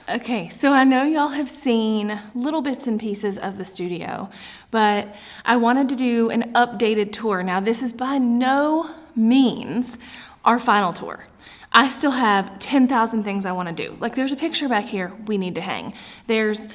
Okay, so I know y'all have seen little bits and pieces of the studio, but I wanted to do an updated tour. Now, this is by no means our final tour. I still have 10,000 things I want to do. Like, there's a picture back here we need to hang. There's,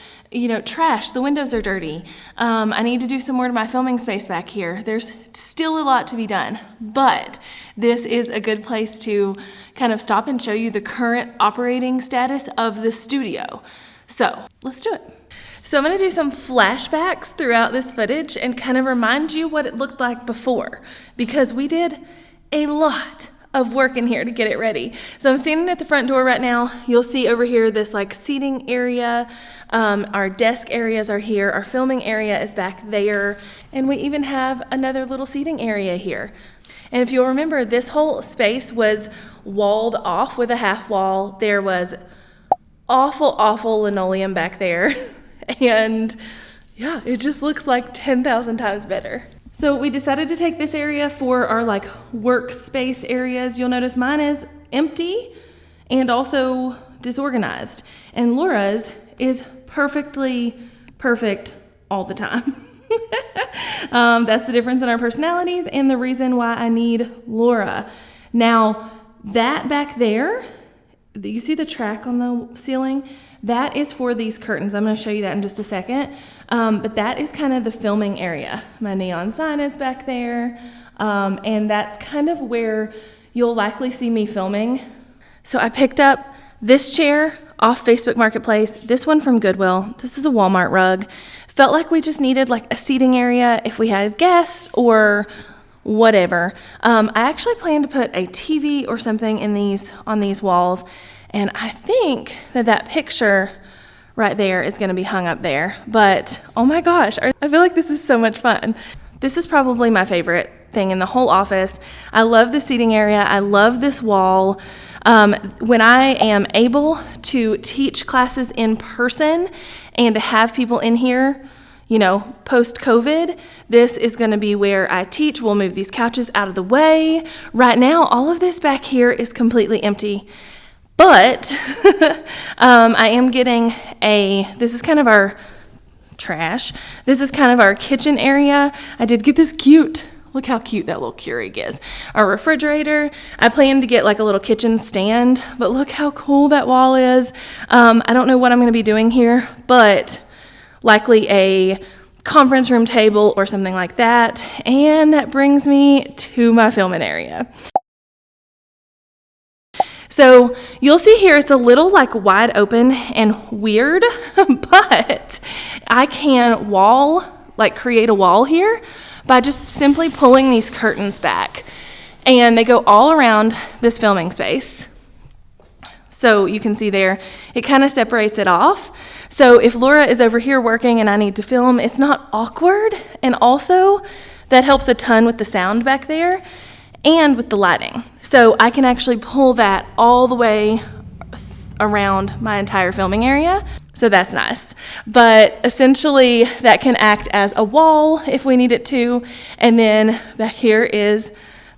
trash. The windows are dirty. I need to do some more to my filming space back here. There's still a lot to be done, but this is a good place to kind of stop and show you the current operating status of the studio. So let's do it. So I'm going to do some flashbacks throughout this footage and kind of remind you what it looked like before, because we did a lot of work in here to get it ready. So I'm standing at the front door right now. You'll see over here this like seating area. Our desk areas are here. Our filming area is back there. And we even have another little seating area here. And if you'll remember, this whole space was walled off with a half wall. There was awful linoleum back there. And yeah, it just looks like 10,000 times better. So we decided to take this area for our like workspace areas. You'll notice mine is empty and also disorganized. And Laura's is perfectly perfect all the time. That's the difference in our personalities and the reason why I need Laura. Now, that back there, you see the track on the ceiling? That is for these curtains. I'm going to show you that in just a second. But that is kind of the filming area. My neon sign is back there. And that's kind of where you'll likely see me filming. So I picked up this chair off Facebook Marketplace, this one from Goodwill. This is a Walmart rug. Felt like we just needed like a seating area if we had guests or whatever. I actually plan to put a TV or something on these walls. And I think that picture right there is going to be hung up there. But oh my gosh, I feel like this is so much fun. This is probably my favorite thing in the whole office. I love the seating area. I love this wall. When I am able to teach classes in person and to have people in here, post-COVID, this is going to be where I teach. We'll move these couches out of the way. Right now, all of this back here is completely empty. But I am getting this is kind of our trash. This is kind of our kitchen area. I did get this cute, look how cute that little Keurig is. Our refrigerator. I plan to get like a little kitchen stand, but look how cool that wall is. I don't know what I'm going to be doing here, but likely a conference room table or something like that. And that brings me to my filming area. So you'll see here it's a little like wide open and weird, but I can create a wall here by just simply pulling these curtains back. And they go all around this filming space. So you can see there, it kind of separates it off. So if Laura is over here working and I need to film, it's not awkward. And also that helps a ton with the sound back there and with the lighting. So I can actually pull that all the way around my entire filming area. So that's nice. But essentially that can act as a wall if we need it to. And then back here is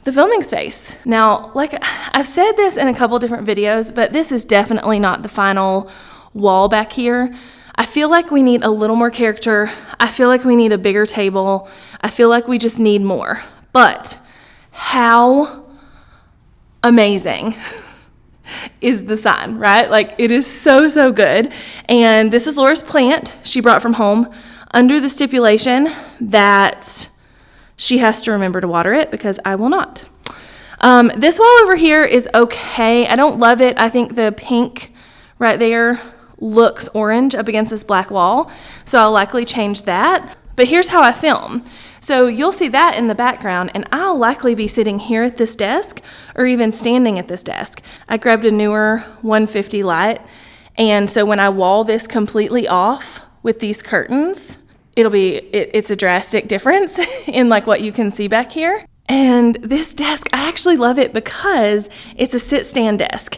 the filming space. Now, like I've said this in a couple different videos, but this is definitely not the final wall back here. I feel like we need a little more character. I feel like we need a bigger table. I feel like we just need more. But how amazing is the sign, right? Like it is so good. And this is Laura's plant she brought from home under the stipulation that she has to remember to water it because I will not. This wall over here is okay. I don't love it. I think the pink right there looks orange up against this black wall. So I'll likely change that. But here's how I film. So you'll see that in the background, and I'll likely be sitting here at this desk or even standing at this desk. I grabbed a newer 150 light, and so when I wall this completely off with these curtains, it's a drastic difference in like what you can see back here. And this desk, I actually love it because it's a sit-stand desk.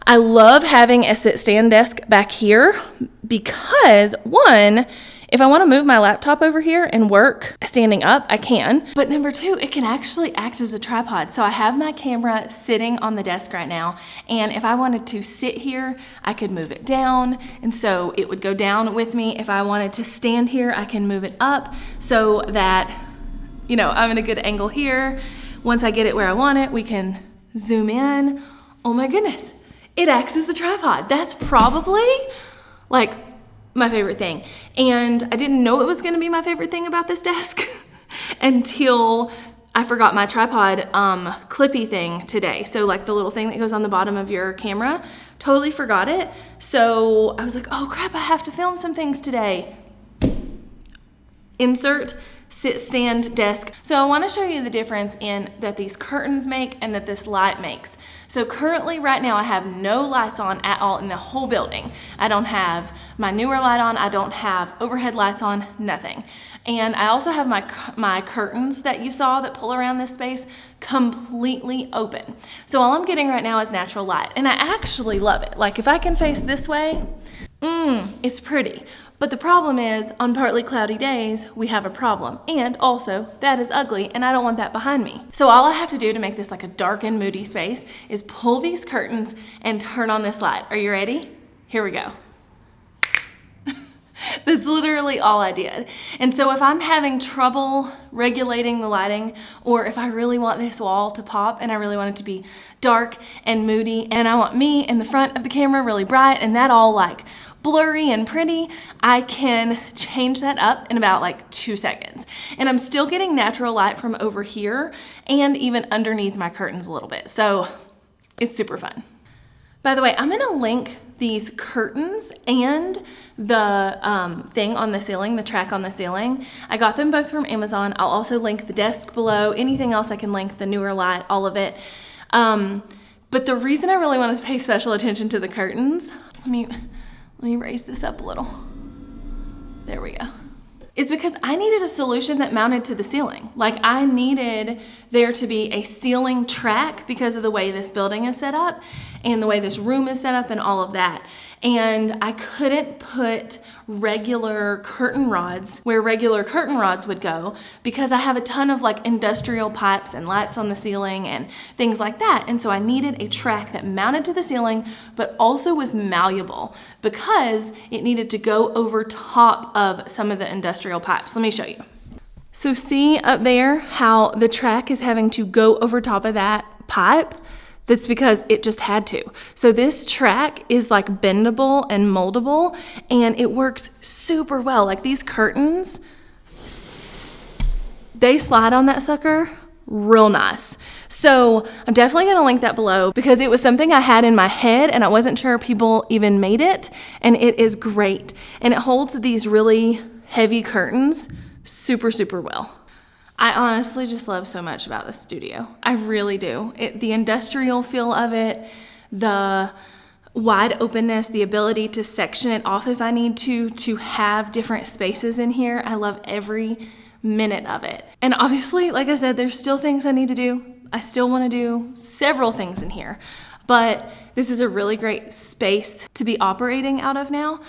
I love having a sit-stand desk back here because, one, If I want to move my laptop over here and work standing up, I can. But number two, it can actually act as a tripod. So I have my camera sitting on the desk right now, and if I wanted to sit here, I could move it down, and so it would go down with me. If I wanted to stand here, I can move it up so that, you know, I'm in a good angle here. Once I get it where I want it, we can zoom in. Oh my goodness, it acts as a tripod. That's probably like my favorite thing. And I didn't know it was gonna be my favorite thing about this desk until I forgot my tripod clippy thing today. So like the little thing that goes on the bottom of your camera, totally forgot it. So I was like, oh crap, I have to film some things today. Insert sit stand desk. So I want to show you the difference in that these curtains make and that this light makes. So currently right now I have no lights on at all in the whole building. I don't have my newer light on, I don't have overhead lights on, nothing. And I also have my curtains that you saw that pull around this space completely open. So all I'm getting right now is natural light, and I actually love it. Like if I can face this way, it's pretty. But the problem is, on partly cloudy days, we have a problem. And also, that is ugly, and I don't want that behind me. So all I have to do to make this like a dark and moody space is pull these curtains and turn on this light. Are you ready? Here we go. That's literally all I did. And so if I'm having trouble regulating the lighting, or if I really want this wall to pop and I really want it to be dark and moody, and I want me in the front of the camera really bright and that all like blurry and pretty, I can change that up in about like 2 seconds. And I'm still getting natural light from over here and even underneath my curtains a little bit. So it's super fun. By the way, I'm gonna link these curtains and the thing on the ceiling, the track on the ceiling. I got them both from Amazon. I'll also link the desk below, anything else I can link, the newer light, all of it. But the reason I really want to pay special attention to the curtains, let me raise this up a little. There we go. Is because I needed a solution that mounted to the ceiling. Like I needed there to be a ceiling track because of the way this building is set up and the way this room is set up and all of that. And I couldn't put regular curtain rods where regular curtain rods would go because I have a ton of like industrial pipes and lights on the ceiling and things like that. And so I needed a track that mounted to the ceiling but also was malleable because it needed to go over top of some of the industrial pipes. Let me show you. So see up there how the track is having to go over top of that pipe? That's because it just had to. So this track is like bendable and moldable, and it works super well. Like these curtains, they slide on that sucker real nice. So I'm definitely gonna link that below because it was something I had in my head and I wasn't sure people even made it, and it is great. And it holds these really heavy curtains super, super well. I honestly just love so much about this studio. I really do. The industrial feel of it, the wide openness, the ability to section it off if I need to have different spaces in here. I love every minute of it. And obviously, like I said, there's still things I need to do. I still want to do several things in here, but this is a really great space to be operating out of now.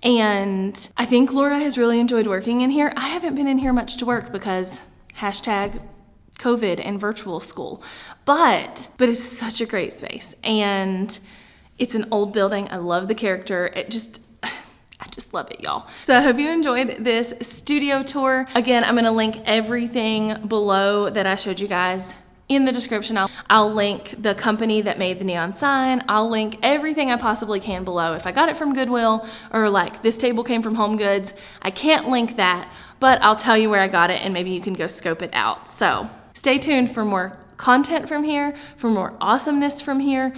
And I think Laura has really enjoyed working in here. I haven't been in here much to work because #COVID and virtual school, but it's such a great space, and it's an old building. I love the character. I just love it, y'all. So I hope you enjoyed this studio tour. Again, I'm gonna link everything below that I showed you guys in the description. I'll link the company that made the neon sign. I'll link everything I possibly can below. If I got it from Goodwill or like this table came from Home Goods, I can't link that, but I'll tell you where I got it and maybe you can go scope it out. So stay tuned for more content from here, for more awesomeness from here.